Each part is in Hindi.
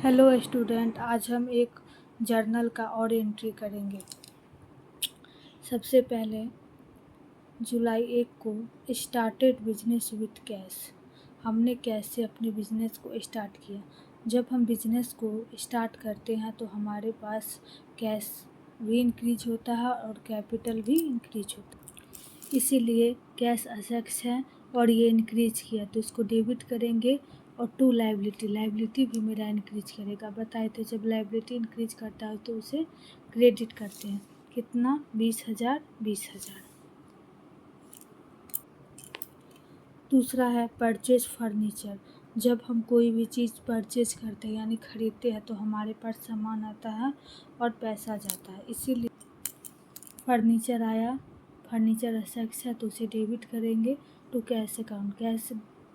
हेलो स्टूडेंट, आज हम एक जर्नल का और एंट्री करेंगे। सबसे पहले जुलाई 1 को स्टार्टेड बिजनेस विथ कैश। हमने कैश से अपने बिजनेस को स्टार्ट किया। जब हम बिजनेस को स्टार्ट करते हैं तो हमारे पास कैश भी इंक्रीज होता है और कैपिटल भी इंक्रीज होता है। इसीलिए कैश असेट्स है और ये इंक्रीज किया तो इसको डेबिट करेंगे। और टू लाइबिलिटी भी मेरा इंक्रीज करेगा। बताए थे जब लाइबिलिटी इंक्रीज करता है तो उसे क्रेडिट करते हैं। कितना? 20,000 20,000। दूसरा है परचेज फर्नीचर। जब हम कोई भी चीज़ परचेज करते हैं यानी खरीदते हैं तो हमारे पास सामान आता है और पैसा जाता है। इसीलिए फर्नीचर आया, फर्नीचर असेट्स है तो उसे डेबिट करेंगे टू कैश अकाउंट। कैश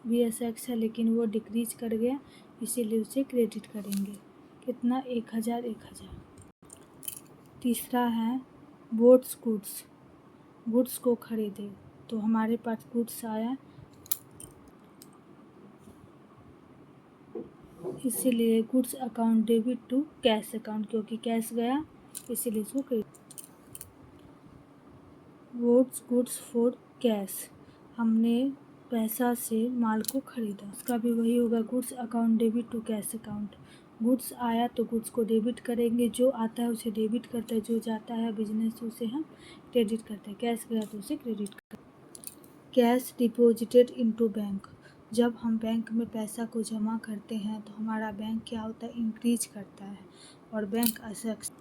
भी असेट्स है लेकिन वो डिक्रीज कर गया इसीलिए उसे क्रेडिट करेंगे। कितना? 1,000 1,000। तीसरा है गुड्स को खरीदे तो हमारे पास गुड्स आया इसीलिए goods account debit to cash account, क्योंकि कैश गया इसीलिए इसको क्रेडिट। गुड्स फॉर कैश, हमने पैसा से माल को खरीदा, उसका भी वही होगा goods account debit to cash account. Goods आया तो गुड्स को डेबिट करेंगे, जो आता है उसे डेबिट करते हैं, जो जाता है बिजनेस उसे हम क्रेडिट करते हैं। कैश गया तो उसे क्रेडिट करते हैं। कैश डिपॉजिटेड इनटू बैंक, जब हम बैंक में पैसा को जमा करते हैं तो हमारा बैंक क्या होता है? इंक्रीज करता है और बैंक असेट्स,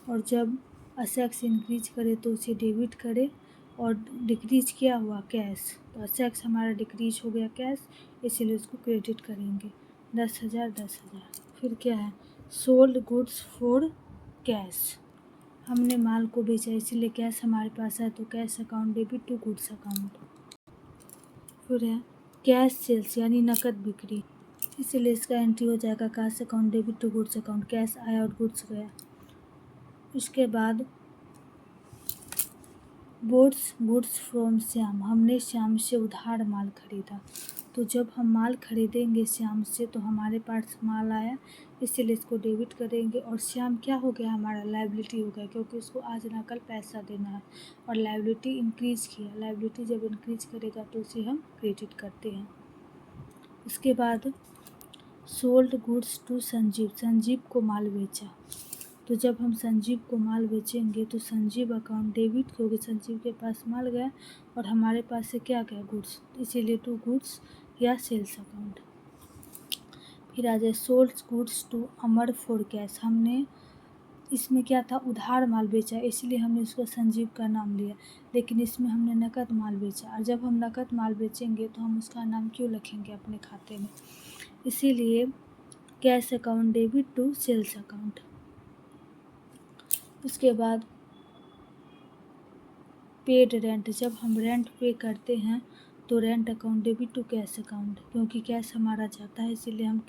और जब असेट्स इंक्रीज करे तो उसे डेबिट करे। और डिक्रीज क्या हुआ? कैश, तो असेट्स हमारा डिक्रीज हो गया कैश, इसीलिए उसको क्रेडिट करेंगे। 10,000 10,000। फिर क्या है? सोल्ड गुड्स फॉर कैश, हमने माल को बेचा इसीलिए कैश हमारे पास है तो cash account debit to goods account. फिर है कैश सेल्स यानी नकद बिक्री, इसीलिए इसका एंट्री हो जाएगा cash account debit to goods account. Cash आया और गुड्स गया। उसके बाद गुड्स फ्रॉम श्याम, हमने श्याम से उधार माल खरीदा। तो जब हम माल खरीदेंगे श्याम से तो हमारे पास माल आया इसीलिए इसको डेबिट करेंगे। और श्याम क्या हो गया? हमारा लायबिलिटी हो गया, क्योंकि उसको आज ना कल पैसा देना है और लायबिलिटी इंक्रीज किया। लायबिलिटी जब इंक्रीज करेगा तो उसे हम क्रेडिट करते हैं। उसके बाद सोल्ड गुड्स टू संजीव को माल बेचा। तो जब हम संजीव को माल बेचेंगे तो संजीव अकाउंट डेबिट, क्योंकि संजीव के पास माल गया और हमारे पास से क्या गया? गुड्स, इसीलिए टू गुड्स या सेल्स अकाउंट। फिर आ जाए sold goods to Amar for cash, हमने इसमें क्या था? उधार माल बेचा इसलिए हमने उसको संजीव का नाम लिया, लेकिन इसमें हमने नकद माल बेचा। और जब हम नकद माल बेचेंगे तो हम उसका नाम क्यों लिखेंगे अपने खाते में? इसीलिए cash account debit to sales account. उसके बाद पेड रेंट, जब हम रेंट पे करते हैं तो rent account debit to cash account, क्योंकि कैश हमारा जाता है इसीलिए हम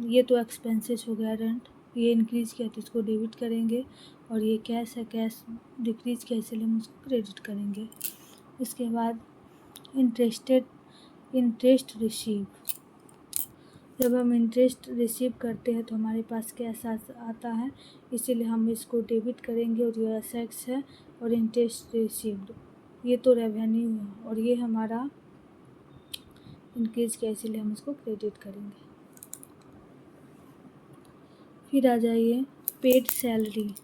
ये तो एक्सपेंसेस हो गया रेंट, ये इंक्रीज किया तो इसको डेबिट करेंगे। और ये कैश है, कैश डिक्रीज किया इसलिए हम उसको क्रेडिट करेंगे। उसके बाद इंटरेस्ट रिसीव, जब हम इंटरेस्ट रिसीव करते हैं तो हमारे पास कैश आता है इसीलिए हम इसको डेबिट करेंगे। और ये असेट्स है और इंटरेस्ट रिसीव्ड, ये तो रेवेन्यू है और ये हमारा इंक्रीज किया इसीलिए हम इसको क्रेडिट करेंगे। फिर आ जाइए पेड सैलरी,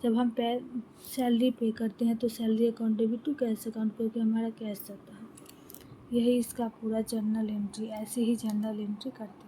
जब हम सैलरी पे करते हैं तो salary account debit to cash account, क्योंकि हमारा कैश जाता है। यही इसका पूरा जर्नल एंट्री, ऐसे ही जर्नल एंट्री करते हैं।